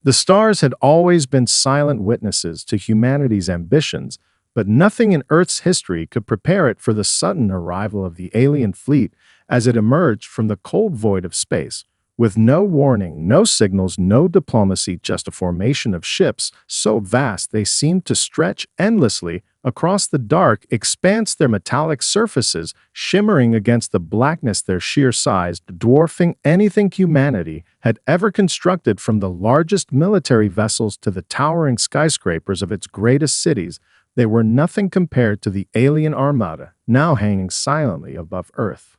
The stars had always been silent witnesses to humanity's ambitions, but nothing in Earth's history could prepare it for the sudden arrival of the alien fleet as it emerged from the cold void of space. With no warning, no signals, no diplomacy, just a formation of ships so vast they seemed to stretch endlessly across the dark expanse, their metallic surfaces shimmering against the blackness, their sheer size dwarfing anything humanity had ever constructed, from the largest military vessels to the towering skyscrapers of its greatest cities. They were nothing compared to the alien armada now hanging silently above Earth.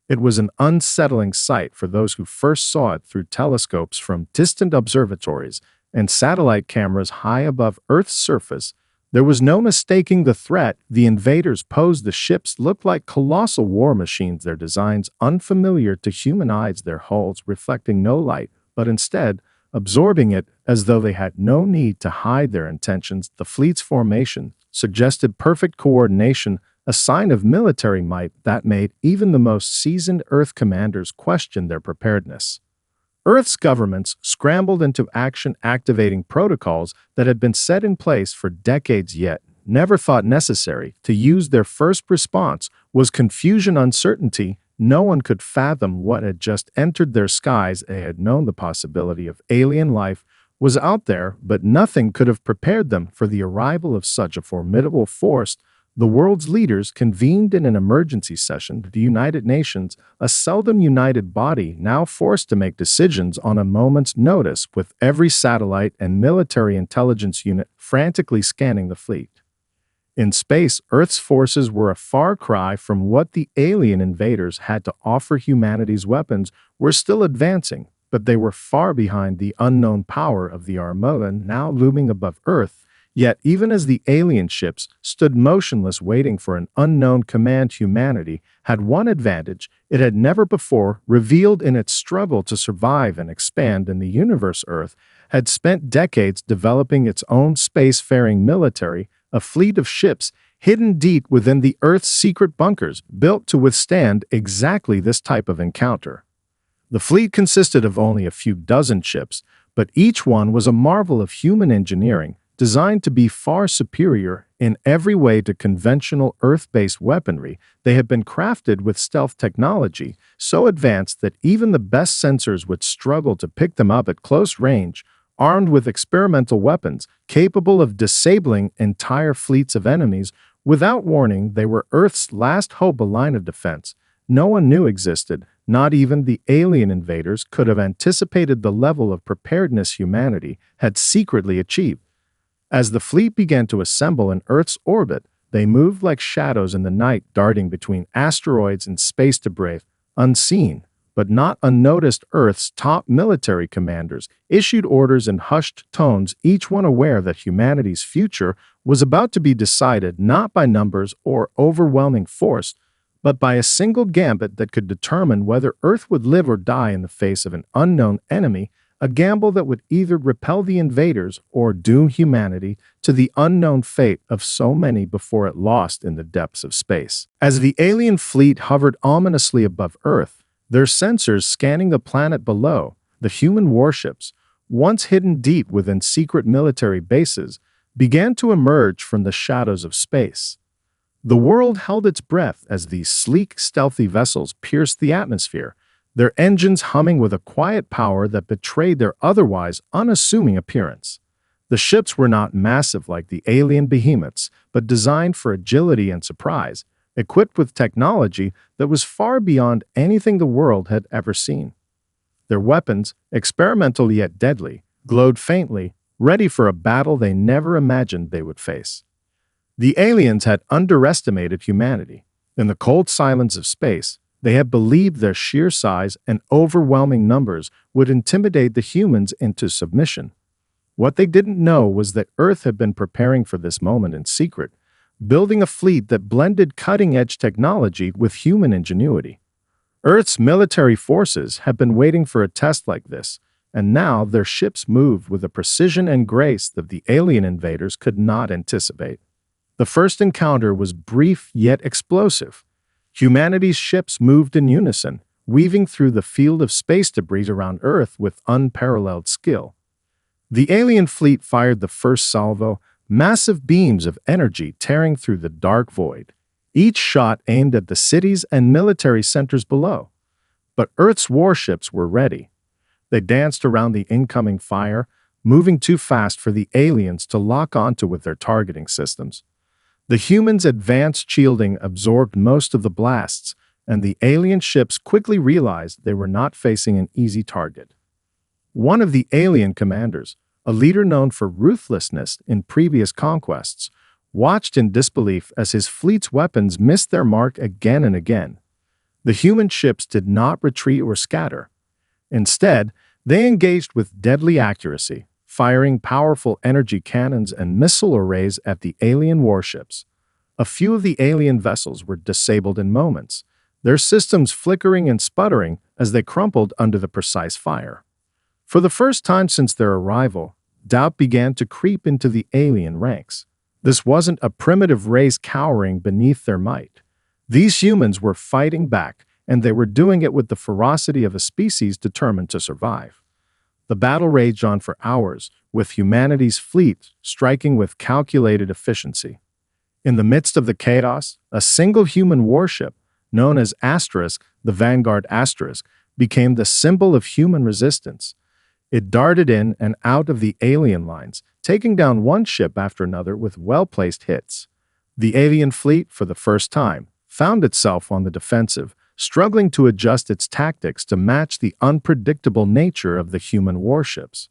It was an unsettling sight for those who first saw it through telescopes from distant observatories and satellite cameras high above Earth's surface. There was no mistaking the threat the invaders posed. The ships looked like colossal war machines, their designs unfamiliar to human eyes, their hulls reflecting no light, but instead absorbing it as though they had no need to hide their intentions. The fleet's formation suggested perfect coordination, a sign of military might that made even the most seasoned Earth commanders question their preparedness. Earth's governments scrambled into action, activating protocols that had been set in place for decades yet never thought necessary. To use, their first response was confusion, uncertainty. No one could fathom what had just entered their skies. They had known the possibility of alien life was out there, but nothing could have prepared them for the arrival of such a formidable force. The world's leaders convened in an emergency session. The United Nations, a seldom united body, now forced to make decisions on a moment's notice, with every satellite and military intelligence unit frantically scanning the fleet. In space, Earth's forces were a far cry from what the alien invaders had to offer. Humanity's weapons were still advancing, but they were far behind the unknown power of the armada now looming above Earth. Yet, even as the alien ships stood motionless waiting for an unknown command, humanity had one advantage it had never before revealed in its struggle to survive and expand in the universe. Earth had spent decades developing its own spacefaring military, a fleet of ships hidden deep within the Earth's secret bunkers, built to withstand exactly this type of encounter. The fleet consisted of only a few dozen ships, but each one was a marvel of human engineering, designed to be far superior in every way to conventional Earth-based weaponry. They had been crafted with stealth technology so advanced that even the best sensors would struggle to pick them up at close range, armed with experimental weapons capable of disabling entire fleets of enemies without warning. They were Earth's last hope, a line of defense no one knew existed. Not even the alien invaders could have anticipated the level of preparedness humanity had secretly achieved. As the fleet began to assemble in Earth's orbit, they moved like shadows in the night, darting between asteroids and space debris. Unseen, but not unnoticed, Earth's top military commanders issued orders in hushed tones, each one aware that humanity's future was about to be decided not by numbers or overwhelming force, but by a single gambit that could determine whether Earth would live or die in the face of an unknown enemy, a gamble that would either repel the invaders or doom humanity to the unknown fate of so many before it lost in the depths of space. As the alien fleet hovered ominously above Earth, their sensors scanning the planet below, the human warships, once hidden deep within secret military bases, began to emerge from the shadows of space. The world held its breath as these sleek, stealthy vessels pierced the atmosphere, their engines humming with a quiet power that betrayed their otherwise unassuming appearance. The ships were not massive like the alien behemoths, but designed for agility and surprise, equipped with technology that was far beyond anything the world had ever seen. Their weapons, experimental yet deadly, glowed faintly, ready for a battle they never imagined they would face. The aliens had underestimated humanity. In the cold silence of space, they had believed their sheer size and overwhelming numbers would intimidate the humans into submission. What they didn't know was that Earth had been preparing for this moment in secret, building a fleet that blended cutting-edge technology with human ingenuity. Earth's military forces had been waiting for a test like this, and now their ships moved with a precision and grace that the alien invaders could not anticipate. The first encounter was brief yet explosive. Humanity's ships moved in unison, weaving through the field of space debris around Earth with unparalleled skill. The alien fleet fired the first salvo, massive beams of energy tearing through the dark void, each shot aimed at the cities and military centers below. But Earth's warships were ready. They danced around the incoming fire, moving too fast for the aliens to lock onto with their targeting systems. The humans' advanced shielding absorbed most of the blasts, and the alien ships quickly realized they were not facing an easy target. One of the alien commanders, a leader known for ruthlessness in previous conquests, watched in disbelief as his fleet's weapons missed their mark again and again. The human ships did not retreat or scatter. Instead, they engaged with deadly accuracy, firing powerful energy cannons and missile arrays at the alien warships. A few of the alien vessels were disabled in moments, their systems flickering and sputtering as they crumpled under the precise fire. For the first time since their arrival, doubt began to creep into the alien ranks. This wasn't a primitive race cowering beneath their might. These humans were fighting back, and they were doing it with the ferocity of a species determined to survive. The battle raged on for hours, with humanity's fleet striking with calculated efficiency. In the midst of the chaos, a single human warship, known as Asterisk, the Vanguard Asterisk, became the symbol of human resistance. It darted in and out of the alien lines, taking down one ship after another with well-placed hits. The alien fleet, for the first time, found itself on the defensive, struggling to adjust its tactics to match the unpredictable nature of the human warships.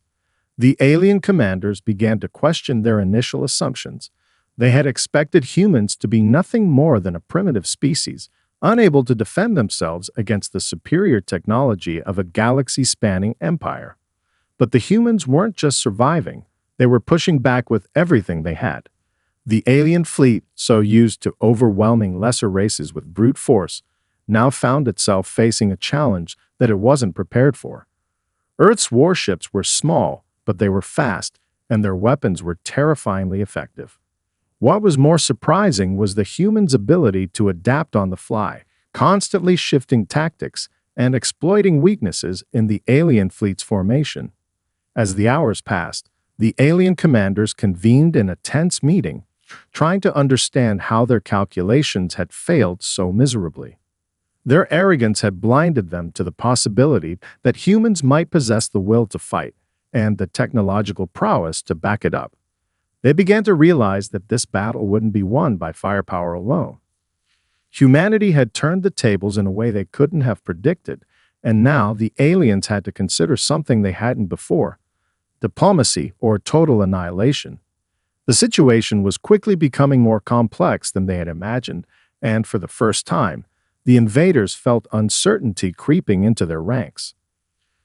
The alien commanders began to question their initial assumptions. They had expected humans to be nothing more than a primitive species, unable to defend themselves against the superior technology of a galaxy-spanning empire. But the humans weren't just surviving, they were pushing back with everything they had. The alien fleet, so used to overwhelming lesser races with brute force, now found itself facing a challenge that it wasn't prepared for. Earth's warships were small, but they were fast, and their weapons were terrifyingly effective. What was more surprising was the humans' ability to adapt on the fly, constantly shifting tactics and exploiting weaknesses in the alien fleet's formation. As the hours passed, the alien commanders convened in a tense meeting, trying to understand how their calculations had failed so miserably. Their arrogance had blinded them to the possibility that humans might possess the will to fight and the technological prowess to back it up. They began to realize that this battle wouldn't be won by firepower alone. Humanity had turned the tables in a way they couldn't have predicted, and now the aliens had to consider something they hadn't before: diplomacy or total annihilation. The situation was quickly becoming more complex than they had imagined, and for the first time, the invaders felt uncertainty creeping into their ranks.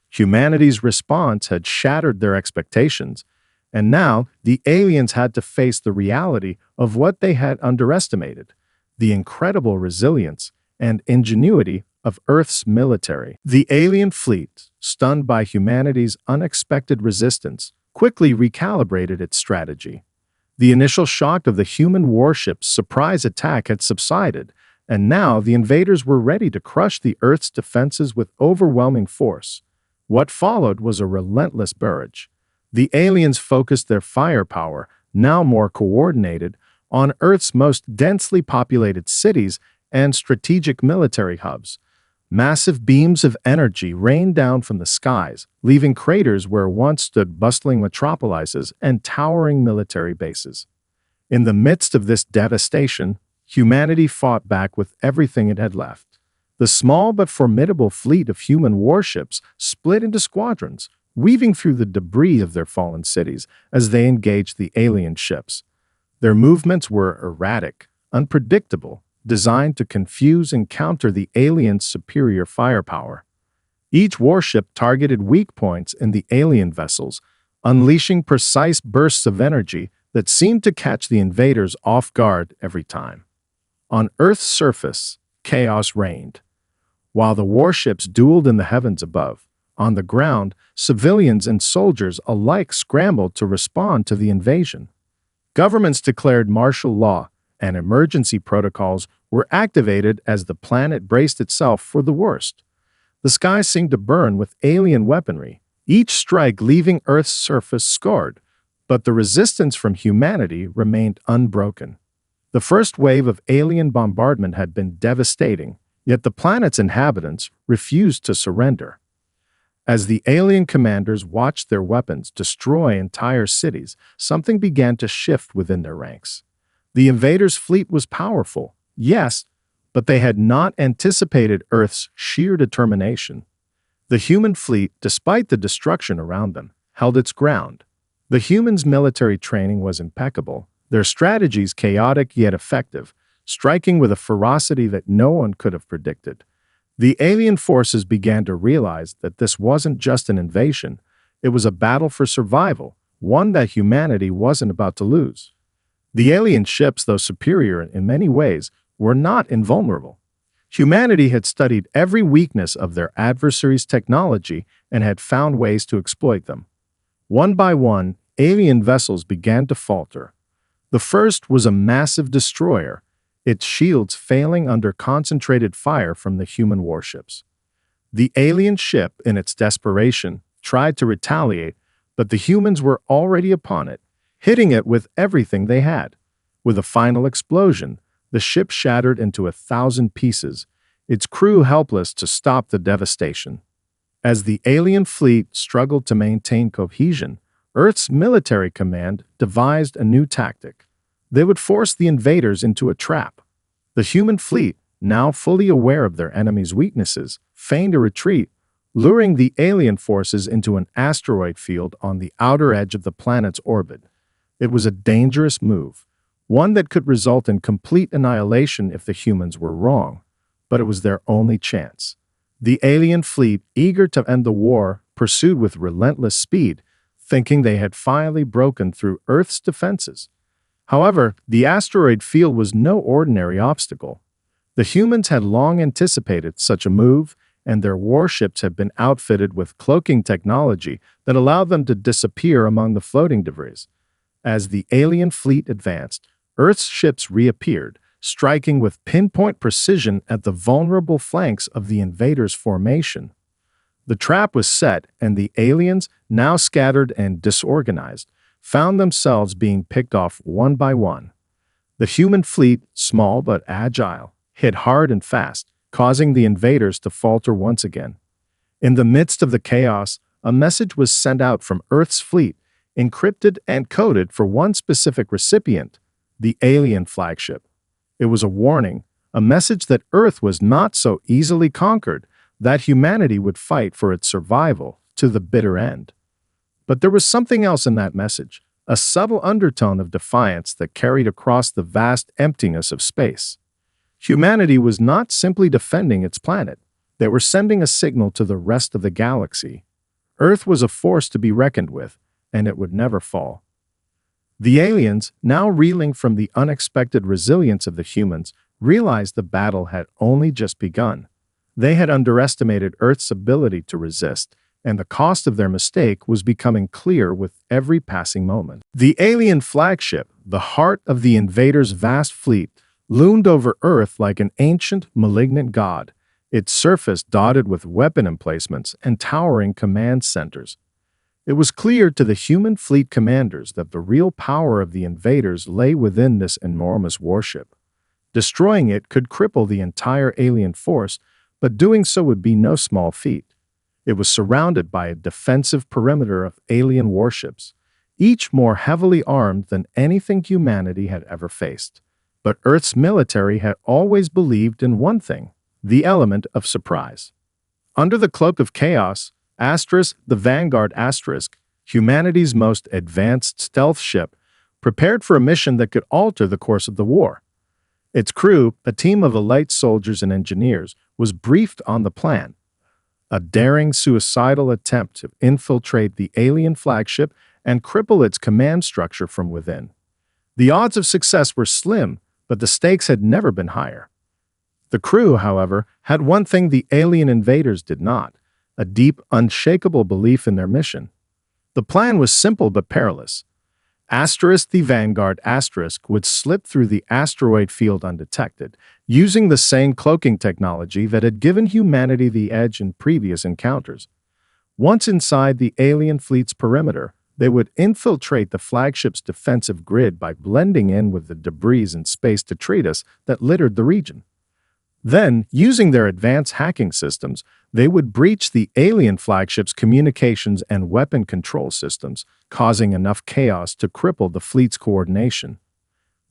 Humanity's response had shattered their expectations, and now the aliens had to face the reality of what they had underestimated: the incredible resilience and ingenuity of Earth's military. The alien fleet, stunned by humanity's unexpected resistance, quickly recalibrated its strategy. The initial shock of the human warship's surprise attack had subsided, and now the invaders were ready to crush the Earth's defenses with overwhelming force. What followed was a relentless barrage. The aliens focused their firepower, now more coordinated, on Earth's most densely populated cities and strategic military hubs. Massive beams of energy rained down from the skies, leaving craters where once stood bustling metropolises and towering military bases. In the midst of this devastation, humanity fought back with everything it had left. The small but formidable fleet of human warships split into squadrons, weaving through the debris of their fallen cities as they engaged the alien ships. Their movements were erratic, unpredictable, designed to confuse and counter the aliens' superior firepower. Each warship targeted weak points in the alien vessels, unleashing precise bursts of energy that seemed to catch the invaders off guard every time. On Earth's surface, chaos reigned. While the warships dueled in the heavens above, on the ground, civilians and soldiers alike scrambled to respond to the invasion. Governments declared martial law, and emergency protocols were activated as the planet braced itself for the worst. The sky seemed to burn with alien weaponry, each strike leaving Earth's surface scarred, but the resistance from humanity remained unbroken. The first wave of alien bombardment had been devastating, yet the planet's inhabitants refused to surrender. As the alien commanders watched their weapons destroy entire cities, something began to shift within their ranks. The invaders' fleet was powerful, yes, but they had not anticipated Earth's sheer determination. The human fleet, despite the destruction around them, held its ground. The humans' military training was impeccable, their strategies chaotic yet effective, striking with a ferocity that no one could have predicted. The alien forces began to realize that this wasn't just an invasion, it was a battle for survival, one that humanity wasn't about to lose. The alien ships, though superior in many ways, were not invulnerable. Humanity had studied every weakness of their adversaries' technology and had found ways to exploit them. One by one, alien vessels began to falter. The first was a massive destroyer, its shields failing under concentrated fire from the human warships. The alien ship, in its desperation, tried to retaliate, but the humans were already upon it, hitting it with everything they had. With a final explosion, the ship shattered into 1,000 pieces, its crew helpless to stop the devastation. As the alien fleet struggled to maintain cohesion, Earth's military command devised a new tactic. They would force the invaders into a trap. The human fleet, now fully aware of their enemy's weaknesses, feigned a retreat, luring the alien forces into an asteroid field on the outer edge of the planet's orbit. It was a dangerous move, one that could result in complete annihilation if the humans were wrong, but it was their only chance. The alien fleet, eager to end the war, pursued with relentless speed, thinking they had finally broken through Earth's defenses. However, the asteroid field was no ordinary obstacle. The humans had long anticipated such a move, and their warships had been outfitted with cloaking technology that allowed them to disappear among the floating debris. As the alien fleet advanced, Earth's ships reappeared, striking with pinpoint precision at the vulnerable flanks of the invaders' formation. The trap was set, and the aliens, now scattered and disorganized, found themselves being picked off one by one. The human fleet, small but agile, hit hard and fast, causing the invaders to falter once again. In the midst of the chaos, a message was sent out from Earth's fleet, encrypted and coded for one specific recipient, the alien flagship. It was a warning, a message that Earth was not so easily conquered, that humanity would fight for its survival to the bitter end. But there was something else in that message, a subtle undertone of defiance that carried across the vast emptiness of space. Humanity was not simply defending its planet, they were sending a signal to the rest of the galaxy. Earth was a force to be reckoned with, and it would never fall. The aliens, now reeling from the unexpected resilience of the humans, realized the battle had only just begun. They had underestimated Earth's ability to resist, and the cost of their mistake was becoming clear with every passing moment. The alien flagship, the heart of the invaders' vast fleet, loomed over Earth like an ancient, malignant god, its surface dotted with weapon emplacements and towering command centers. It was clear to the human fleet commanders that the real power of the invaders lay within this enormous warship. Destroying it could cripple the entire alien force, but doing so would be no small feat. It was surrounded by a defensive perimeter of alien warships, each more heavily armed than anything humanity had ever faced. But Earth's military had always believed in one thing, the element of surprise. Under the cloak of chaos, the Vanguard *, humanity's most advanced stealth ship, prepared for a mission that could alter the course of the war. Its crew, a team of elite soldiers and engineers, was briefed on the plan. A daring, suicidal attempt to infiltrate the alien flagship and cripple its command structure from within. The odds of success were slim, but the stakes had never been higher. The crew, however, had one thing the alien invaders did not: a deep, unshakable belief in their mission. The plan was simple but perilous. The Vanguard * would slip through the asteroid field undetected, using the same cloaking technology that had given humanity the edge in previous encounters. Once inside the alien fleet's perimeter, they would infiltrate the flagship's defensive grid by blending in with the debris and space detritus that littered the region. Then, using their advanced hacking systems, they would breach the alien flagship's communications and weapon control systems, causing enough chaos to cripple the fleet's coordination.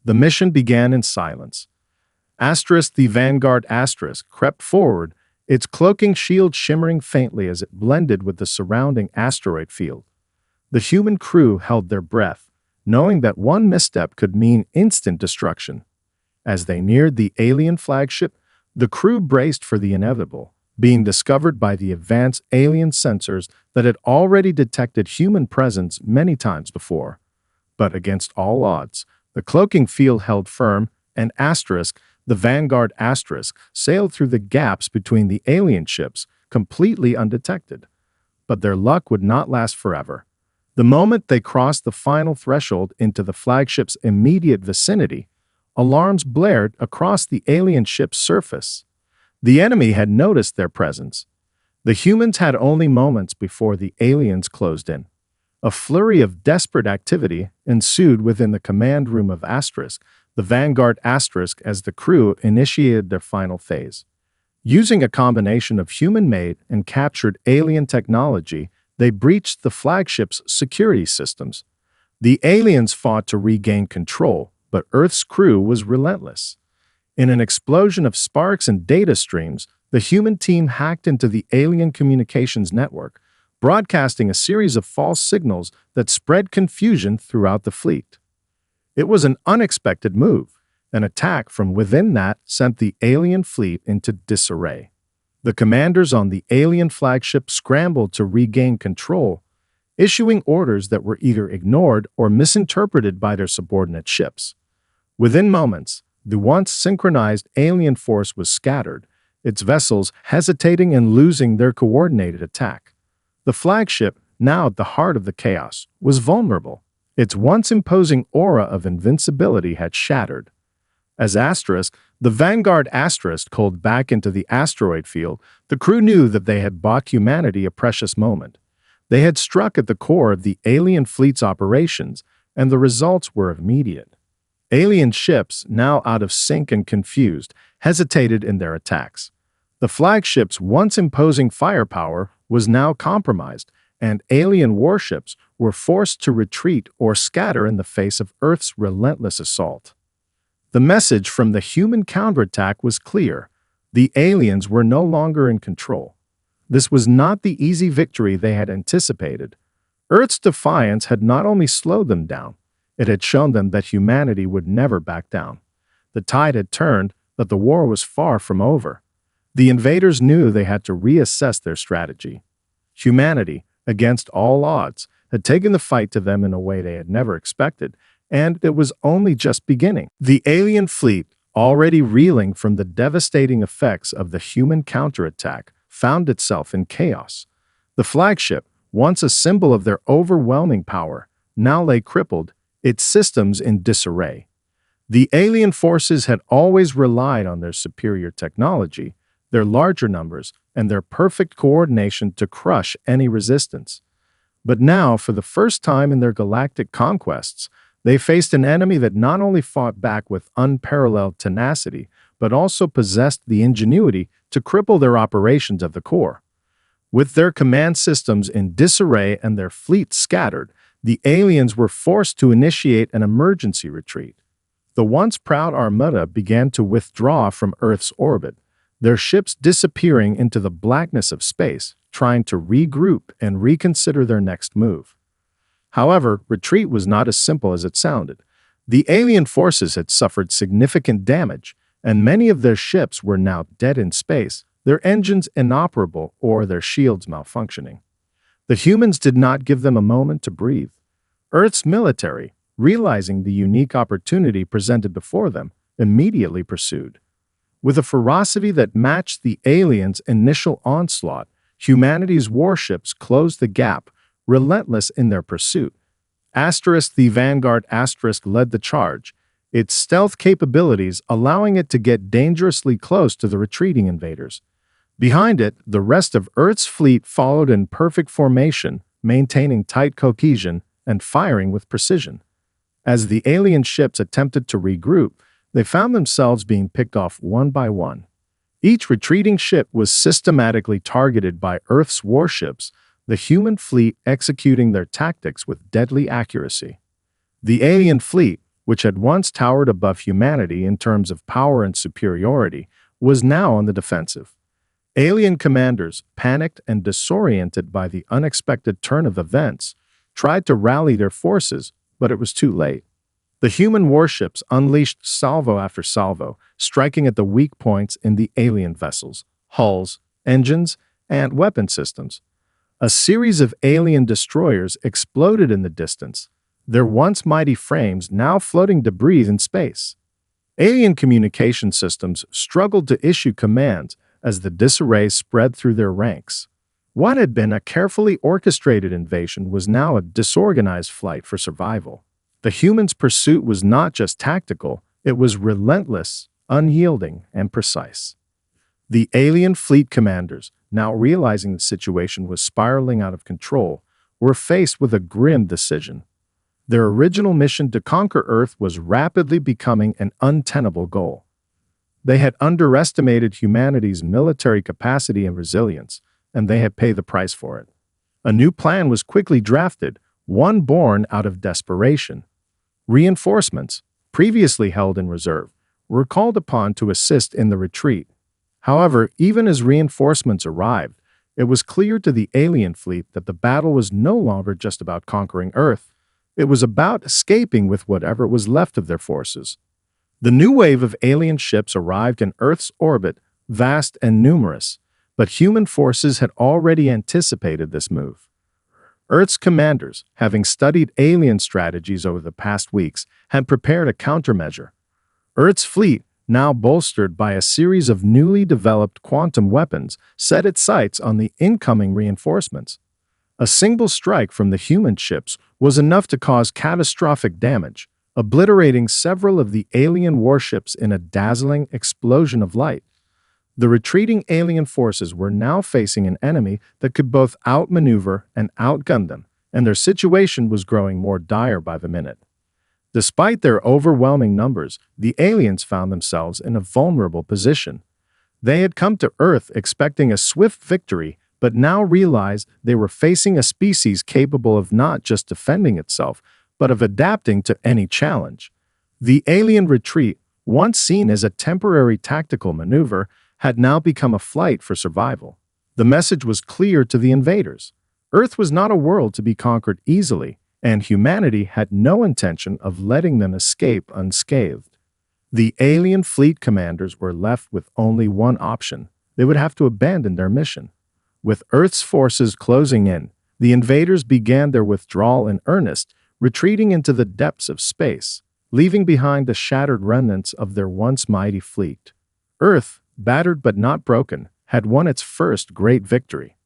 The mission began in silence. The Vanguard crept forward, its cloaking shield shimmering faintly as it blended with the surrounding asteroid field. The human crew held their breath, knowing that one misstep could mean instant destruction. As they neared the alien flagship, the crew braced for the inevitable, being discovered by the advanced alien sensors that had already detected human presence many times before. But against all odds, the cloaking field held firm, and the Vanguard sailed through the gaps between the alien ships, completely undetected. But their luck would not last forever. The moment they crossed the final threshold into the flagship's immediate vicinity, alarms blared across the alien ship's surface. The enemy had noticed their presence. The humans had only moments before the aliens closed in. A flurry of desperate activity ensued within the command room of the Vanguard as the crew initiated their final phase. Using a combination of human-made and captured alien technology, they breached the flagship's security systems. The aliens fought to regain control, but Earth's crew was relentless. In an explosion of sparks and data streams, the human team hacked into the alien communications network, broadcasting a series of false signals that spread confusion throughout the fleet. It was an unexpected move. An attack from within that sent the alien fleet into disarray. The commanders on the alien flagship scrambled to regain control, issuing orders that were either ignored or misinterpreted by their subordinate ships. Within moments, the once synchronized alien force was scattered, its vessels hesitating and losing their coordinated attack. The flagship, now at the heart of the chaos, was vulnerable. Its once imposing aura of invincibility had shattered. As the Vanguard pulled back into the asteroid field, the crew knew that they had bought humanity a precious moment. They had struck at the core of the alien fleet's operations, and the results were immediate. Alien ships, now out of sync and confused, hesitated in their attacks. The flagship's once imposing firepower was now compromised, and alien warships were forced to retreat or scatter in the face of Earth's relentless assault. The message from the human counterattack was clear. The aliens were no longer in control. This was not the easy victory they had anticipated. Earth's defiance had not only slowed them down, it had shown them that humanity would never back down. The tide had turned, but the war was far from over. The invaders knew they had to reassess their strategy. Humanity, against all odds, had taken the fight to them in a way they had never expected, and it was only just beginning. The alien fleet, already reeling from the devastating effects of the human counterattack, found itself in chaos. The flagship, once a symbol of their overwhelming power, now lay crippled, its systems in disarray. The alien forces had always relied on their superior technology, their larger numbers, and their perfect coordination to crush any resistance. But now, for the first time in their galactic conquests, they faced an enemy that not only fought back with unparalleled tenacity, but also possessed the ingenuity to cripple their operations of the core. With their command systems in disarray and their fleet scattered, the aliens were forced to initiate an emergency retreat. The once proud armada began to withdraw from Earth's orbit, their ships disappearing into the blackness of space, trying to regroup and reconsider their next move. However, retreat was not as simple as it sounded. The alien forces had suffered significant damage, and many of their ships were now dead in space, their engines inoperable or their shields malfunctioning. The humans did not give them a moment to breathe. Earth's military, realizing the unique opportunity presented before them, immediately pursued. With a ferocity that matched the aliens' initial onslaught, humanity's warships closed the gap, relentless in their pursuit. The Vanguard led the charge, its stealth capabilities allowing it to get dangerously close to the retreating invaders. Behind it, the rest of Earth's fleet followed in perfect formation, maintaining tight cohesion and firing with precision. As the alien ships attempted to regroup, they found themselves being picked off one by one. Each retreating ship was systematically targeted by Earth's warships, the human fleet executing their tactics with deadly accuracy. The alien fleet, which had once towered above humanity in terms of power and superiority, was now on the defensive. Alien commanders, panicked and disoriented by the unexpected turn of events, tried to rally their forces, but it was too late. The human warships unleashed salvo after salvo, striking at the weak points in the alien vessels, hulls, engines, and weapon systems. A series of alien destroyers exploded in the distance, their once mighty frames now floating debris in space. Alien communication systems struggled to issue commands as the disarray spread through their ranks. What had been a carefully orchestrated invasion was now a disorganized flight for survival. The humans' pursuit was not just tactical, it was relentless, unyielding, and precise. The alien fleet commanders, now realizing the situation was spiraling out of control, were faced with a grim decision. Their original mission to conquer Earth was rapidly becoming an untenable goal. They had underestimated humanity's military capacity and resilience, and they had paid the price for it. A new plan was quickly drafted, one born out of desperation. Reinforcements, previously held in reserve, were called upon to assist in the retreat. However, even as reinforcements arrived, it was clear to the alien fleet that the battle was no longer just about conquering Earth. It was about escaping with whatever was left of their forces. The new wave of alien ships arrived in Earth's orbit, vast and numerous, but human forces had already anticipated this move. Earth's commanders, having studied alien strategies over the past weeks, had prepared a countermeasure. Earth's fleet, now bolstered by a series of newly developed quantum weapons, set its sights on the incoming reinforcements. A single strike from the human ships was enough to cause catastrophic damage, obliterating several of the alien warships in a dazzling explosion of light. The retreating alien forces were now facing an enemy that could both outmaneuver and outgun them, and their situation was growing more dire by the minute. Despite their overwhelming numbers, the aliens found themselves in a vulnerable position. They had come to Earth expecting a swift victory, but now realized they were facing a species capable of not just defending itself, but of adapting to any challenge. The alien retreat, once seen as a temporary tactical maneuver, had now become a flight for survival. The message was clear to the invaders. Earth was not a world to be conquered easily, and humanity had no intention of letting them escape unscathed. The alien fleet commanders were left with only one option. They would have to abandon their mission. With Earth's forces closing in, the invaders began their withdrawal in earnest, retreating into the depths of space, leaving behind the shattered remnants of their once mighty fleet. Earth, battered but not broken, had won its first great victory.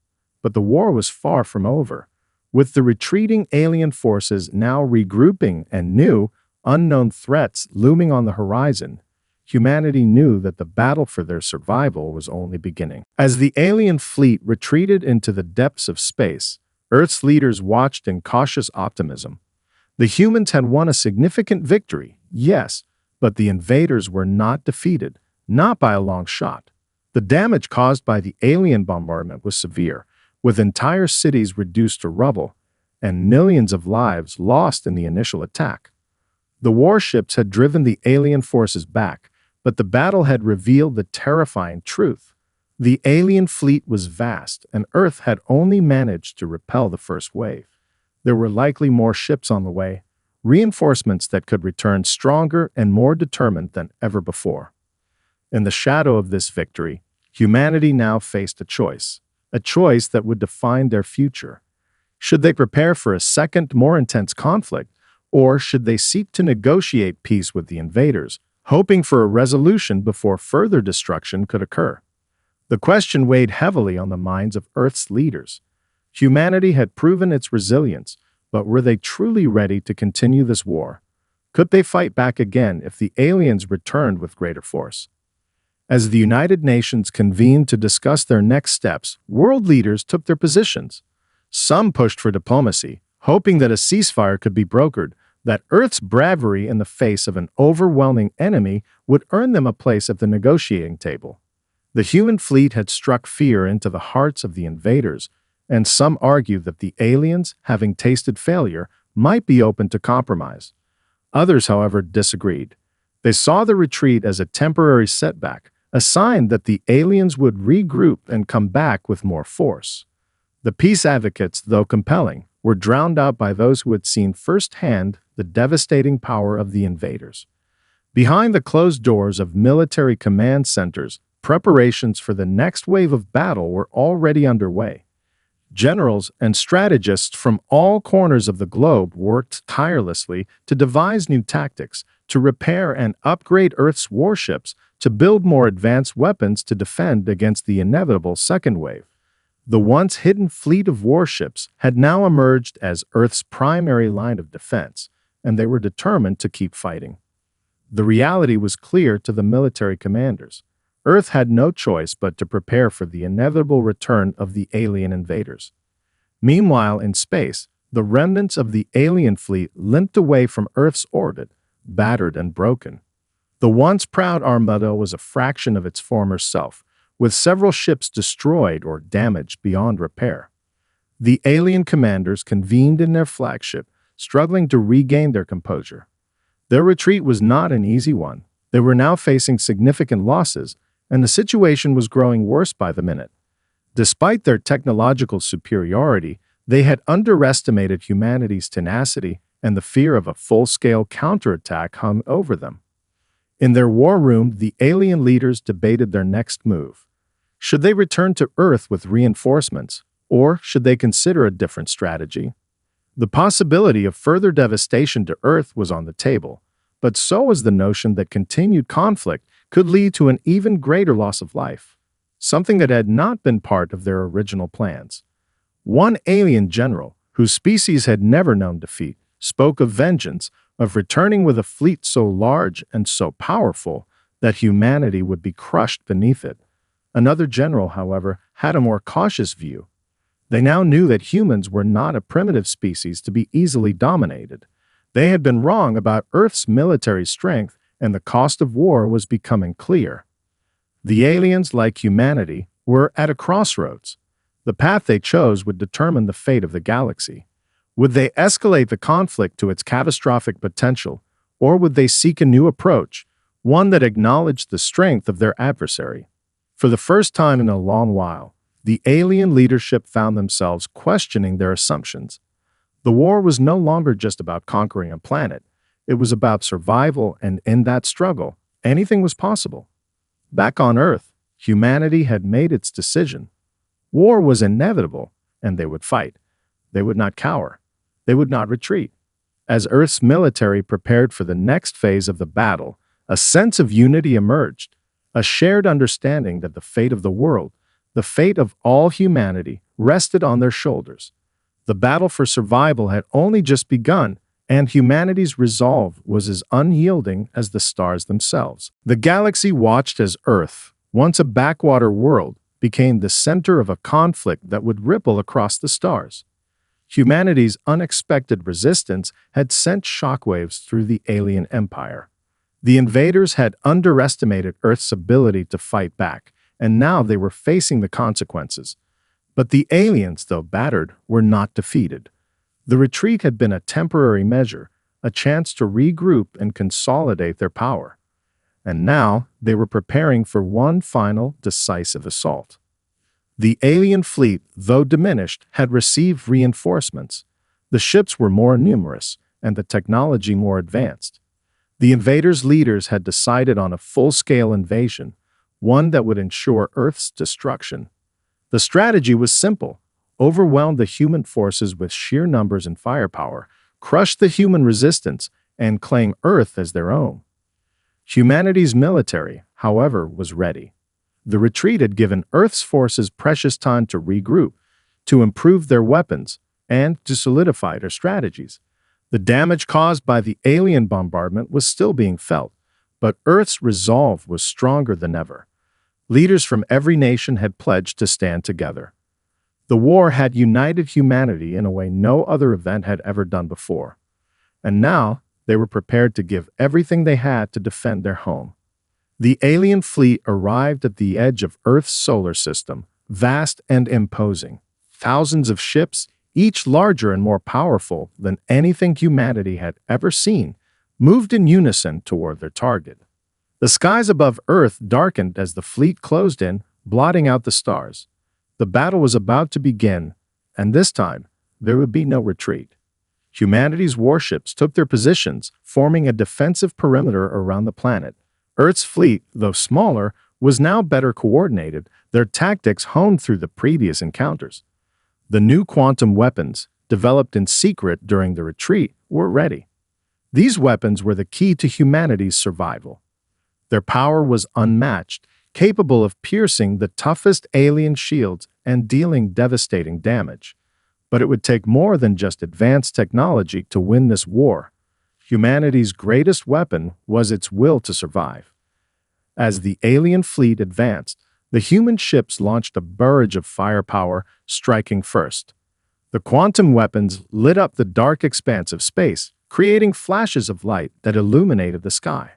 But the war was far from over. With the retreating alien forces now regrouping and new, unknown threats looming on the horizon, humanity knew that the battle for their survival was only beginning. As the alien fleet retreated into the depths of space, Earth's leaders watched in cautious optimism. The humans had won a significant victory, yes, but the invaders were not defeated, not by a long shot. The damage caused by the alien bombardment was severe, with entire cities reduced to rubble, and millions of lives lost in the initial attack. The warships had driven the alien forces back, but the battle had revealed the terrifying truth. The alien fleet was vast, and Earth had only managed to repel the first wave. There were likely more ships on the way, reinforcements that could return stronger and more determined than ever before. In the shadow of this victory, humanity now faced a choice that would define their future. Should they prepare for a second, more intense conflict, or should they seek to negotiate peace with the invaders, hoping for a resolution before further destruction could occur? The question weighed heavily on the minds of Earth's leaders. Humanity had proven its resilience, but were they truly ready to continue this war? Could they fight back again if the aliens returned with greater force? As the United Nations convened to discuss their next steps, world leaders took their positions. Some pushed for diplomacy, hoping that a ceasefire could be brokered, that Earth's bravery in the face of an overwhelming enemy would earn them a place at the negotiating table. The human fleet had struck fear into the hearts of the invaders, and some argued that the aliens, having tasted failure, might be open to compromise. Others, however, disagreed. They saw the retreat as a temporary setback, a sign that the aliens would regroup and come back with more force. The peace advocates, though compelling, were drowned out by those who had seen firsthand the devastating power of the invaders. Behind the closed doors of military command centers, preparations for the next wave of battle were already underway. Generals and strategists from all corners of the globe worked tirelessly to devise new tactics, to repair and upgrade Earth's warships, to build more advanced weapons to defend against the inevitable second wave. The once hidden fleet of warships had now emerged as Earth's primary line of defense, and they were determined to keep fighting. The reality was clear to the military commanders. Earth had no choice but to prepare for the inevitable return of the alien invaders. Meanwhile, in space, the remnants of the alien fleet limped away from Earth's orbit, battered and broken. The once proud armada was a fraction of its former self, with several ships destroyed or damaged beyond repair. The alien commanders convened in their flagship, struggling to regain their composure. Their retreat was not an easy one. They were now facing significant losses, and the situation was growing worse by the minute. Despite their technological superiority, they had underestimated humanity's tenacity, and the fear of a full-scale counterattack hung over them. In their war room, the alien leaders debated their next move. Should they return to Earth with reinforcements, or should they consider a different strategy? The possibility of further devastation to Earth was on the table, but so was the notion that continued conflict could lead to an even greater loss of life, something that had not been part of their original plans. One alien general, whose species had never known defeat, spoke of vengeance, of returning with a fleet so large and so powerful that humanity would be crushed beneath it. Another general, however, had a more cautious view. They now knew that humans were not a primitive species to be easily dominated. They had been wrong about Earth's military strength, and the cost of war was becoming clear. The aliens, like humanity, were at a crossroads. The path they chose would determine the fate of the galaxy. Would they escalate the conflict to its catastrophic potential, or would they seek a new approach, one that acknowledged the strength of their adversary? For the first time in a long while, the alien leadership found themselves questioning their assumptions. The war was no longer just about conquering a planet. It was about survival, and in that struggle, anything was possible. Back on Earth, humanity had made its decision. War was inevitable, and they would fight. They would not cower. They would not retreat. As Earth's military prepared for the next phase of the battle, a sense of unity emerged, a shared understanding that the fate of the world, the fate of all humanity, rested on their shoulders. The battle for survival had only just begun, and humanity's resolve was as unyielding as the stars themselves. The galaxy watched as Earth, once a backwater world, became the center of a conflict that would ripple across the stars. Humanity's unexpected resistance had sent shockwaves through the alien empire. The invaders had underestimated Earth's ability to fight back, and now they were facing the consequences. But the aliens, though battered, were not defeated. The retreat had been a temporary measure, a chance to regroup and consolidate their power. And now they were preparing for one final, decisive assault. The alien fleet, though diminished, had received reinforcements. The ships were more numerous, and the technology more advanced. The invaders' leaders had decided on a full-scale invasion, one that would ensure Earth's destruction. The strategy was simple: overwhelm the human forces with sheer numbers and firepower, crush the human resistance, and claim Earth as their own. Humanity's military, however, was ready. The retreat had given Earth's forces precious time to regroup, to improve their weapons, and to solidify their strategies. The damage caused by the alien bombardment was still being felt, but Earth's resolve was stronger than ever. Leaders from every nation had pledged to stand together. The war had united humanity in a way no other event had ever done before. And now, they were prepared to give everything they had to defend their home. The alien fleet arrived at the edge of Earth's solar system, vast and imposing. Thousands of ships, each larger and more powerful than anything humanity had ever seen, moved in unison toward their target. The skies above Earth darkened as the fleet closed in, blotting out the stars. The battle was about to begin, and this time, there would be no retreat. Humanity's warships took their positions, forming a defensive perimeter around the planet. Earth's fleet, though smaller, was now better coordinated, their tactics honed through the previous encounters. The new quantum weapons, developed in secret during the retreat, were ready. These weapons were the key to humanity's survival. Their power was unmatched, capable of piercing the toughest alien shields and dealing devastating damage. But it would take more than just advanced technology to win this war. Humanity's greatest weapon was its will to survive. As the alien fleet advanced, the human ships launched a barrage of firepower, striking first. The quantum weapons lit up the dark expanse of space, creating flashes of light that illuminated the sky.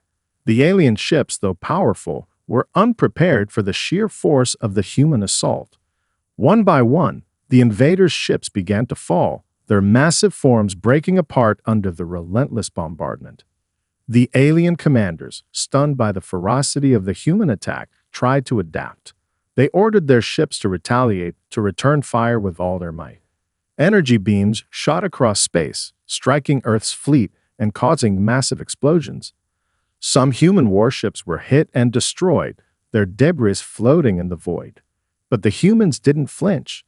The alien ships, though powerful, were unprepared for the sheer force of the human assault. One by one, the invaders' ships began to fall, their massive forms breaking apart under the relentless bombardment. The alien commanders, stunned by the ferocity of the human attack, tried to adapt. They ordered their ships to retaliate, to return fire with all their might. Energy beams shot across space, striking Earth's fleet and causing massive explosions. Some human warships were hit and destroyed, their debris floating in the void. But the humans didn't flinch.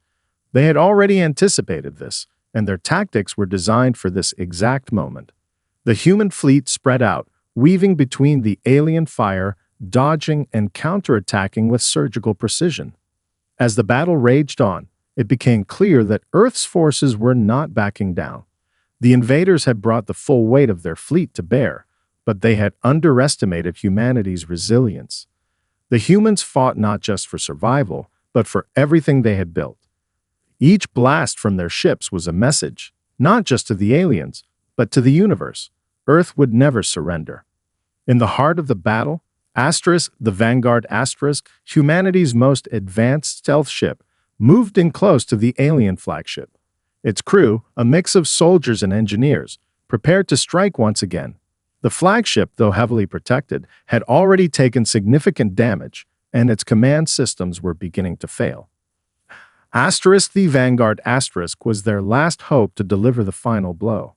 They had already anticipated this, and their tactics were designed for this exact moment. The human fleet spread out, weaving between the alien fire, dodging and counterattacking with surgical precision. As the battle raged on, it became clear that Earth's forces were not backing down. The invaders had brought the full weight of their fleet to bear, but they had underestimated humanity's resilience. The humans fought not just for survival, but for everything they had built. Each blast from their ships was a message, not just to the aliens, but to the universe. Earth would never surrender. In the heart of the battle, Asterisk, the Vanguard Asterisk, humanity's most advanced stealth ship, moved in close to the alien flagship. Its crew, a mix of soldiers and engineers, prepared to strike once again. The flagship, though heavily protected, had already taken significant damage, and its command systems were beginning to fail. Asterisk, the Vanguard Asterisk was their last hope to deliver the final blow.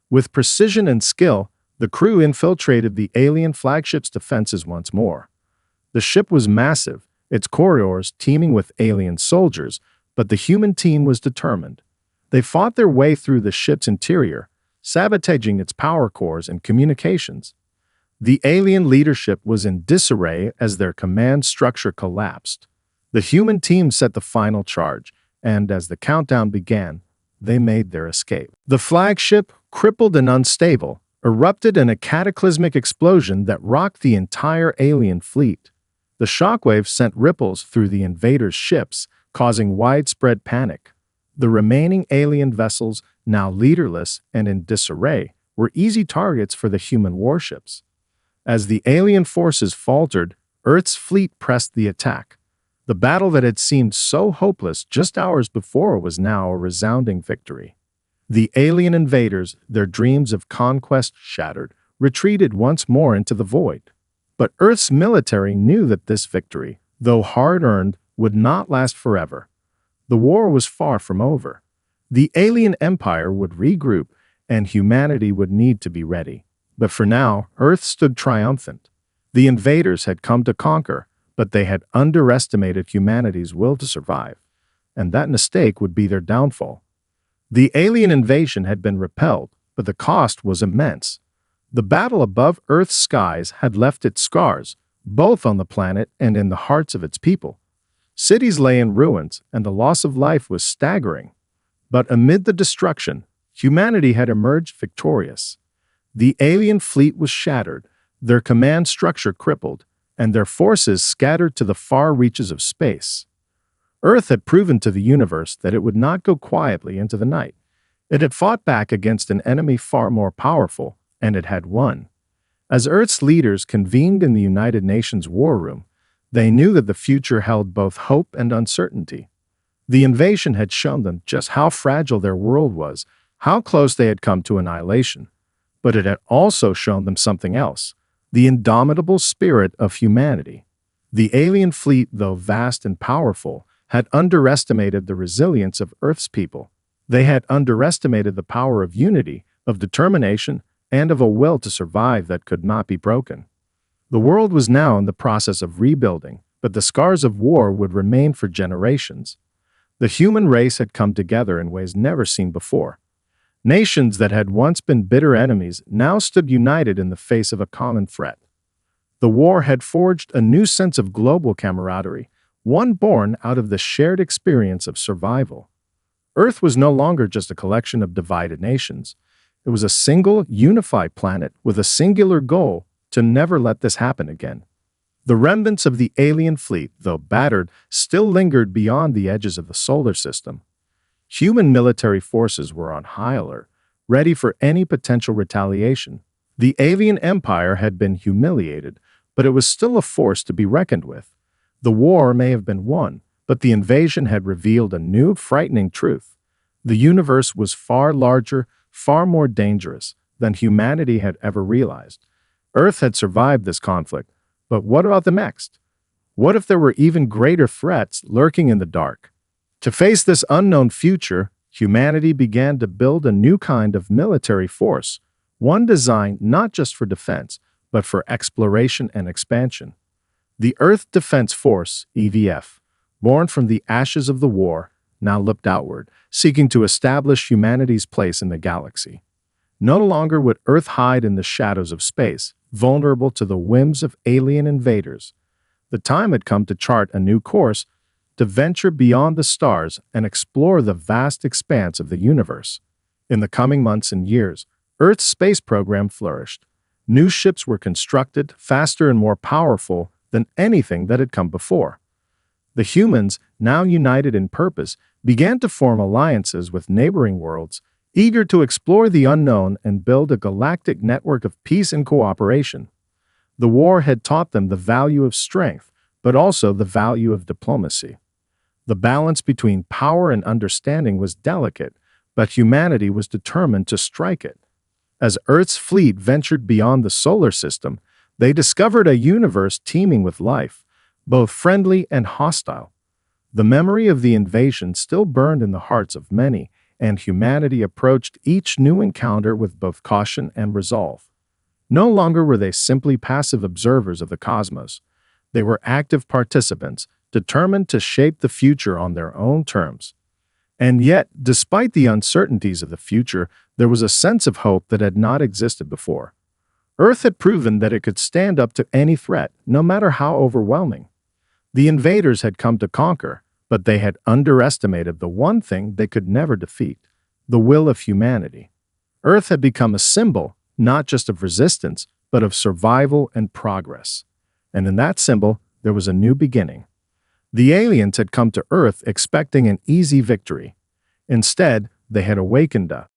With precision and skill, the crew infiltrated the alien flagship's defenses once more. The ship was massive, its corridors teeming with alien soldiers, but the human team was determined. They fought their way through the ship's interior, sabotaging its power cores and communications. The alien leadership was in disarray as their command structure collapsed. The human team set the final charge, and as the countdown began, they made their escape. The flagship, crippled and unstable, erupted in a cataclysmic explosion that rocked the entire alien fleet. The shockwaves sent ripples through the invaders' ships, causing widespread panic. The remaining alien vessels, now leaderless and in disarray, were easy targets for the human warships. As the alien forces faltered, Earth's fleet pressed the attack. The battle that had seemed so hopeless just hours before was now a resounding victory. The alien invaders, their dreams of conquest shattered, retreated once more into the void. But Earth's military knew that this victory, though hard-earned, would not last forever. The war was far from over. The alien empire would regroup, and humanity would need to be ready. But for now, Earth stood triumphant. The invaders had come to conquer, but they had underestimated humanity's will to survive, and that mistake would be their downfall. The alien invasion had been repelled, but the cost was immense. The battle above Earth's skies had left its scars, both on the planet and in the hearts of its people. Cities lay in ruins, and the loss of life was staggering. But amid the destruction, humanity had emerged victorious. The alien fleet was shattered, their command structure crippled, and their forces scattered to the far reaches of space. Earth had proven to the universe that it would not go quietly into the night. It had fought back against an enemy far more powerful, and it had won. As Earth's leaders convened in the United Nations War Room, they knew that the future held both hope and uncertainty. The invasion had shown them just how fragile their world was, how close they had come to annihilation. But it had also shown them something else, the indomitable spirit of humanity. The alien fleet, though vast and powerful, had underestimated the resilience of Earth's people. They had underestimated the power of unity, of determination, and of a will to survive that could not be broken. The world was now in the process of rebuilding, but the scars of war would remain for generations. The human race had come together in ways never seen before. Nations that had once been bitter enemies now stood united in the face of a common threat. The war had forged a new sense of global camaraderie, one born out of the shared experience of survival. Earth was no longer just a collection of divided nations. It was a single, unified planet with a singular goal to never let this happen again. The remnants of the alien fleet, though battered, still lingered beyond the edges of the solar system. Human military forces were on high alert, ready for any potential retaliation. The alien empire had been humiliated, but it was still a force to be reckoned with. The war may have been won, but the invasion had revealed a new, frightening truth. The universe was far larger, far more dangerous than humanity had ever realized. Earth had survived this conflict, but what about the next? What if there were even greater threats lurking in the dark? To face this unknown future, humanity began to build a new kind of military force, one designed not just for defense, but for exploration and expansion. The Earth Defense Force, EVF, born from the ashes of the war, now looked outward, seeking to establish humanity's place in the galaxy. No longer would Earth hide in the shadows of space, vulnerable to the whims of alien invaders. The time had come to chart a new course, to venture beyond the stars and explore the vast expanse of the universe. In the coming months and years, Earth's space program flourished. New ships were constructed, faster and more powerful than anything that had come before. The humans, now united in purpose, began to form alliances with neighboring worlds, eager to explore the unknown and build a galactic network of peace and cooperation. The war had taught them the value of strength, but also the value of diplomacy. The balance between power and understanding was delicate, but humanity was determined to strike it. As Earth's fleet ventured beyond the solar system, they discovered a universe teeming with life, both friendly and hostile. The memory of the invasion still burned in the hearts of many, and humanity approached each new encounter with both caution and resolve. No longer were they simply passive observers of the cosmos. They were active participants, determined to shape the future on their own terms. And yet, despite the uncertainties of the future, there was a sense of hope that had not existed before. Earth had proven that it could stand up to any threat, no matter how overwhelming. The invaders had come to conquer, but they had underestimated the one thing they could never defeat, the will of humanity. Earth had become a symbol, not just of resistance, but of survival and progress. And in that symbol, there was a new beginning. The aliens had come to Earth expecting an easy victory. Instead, they had awakened a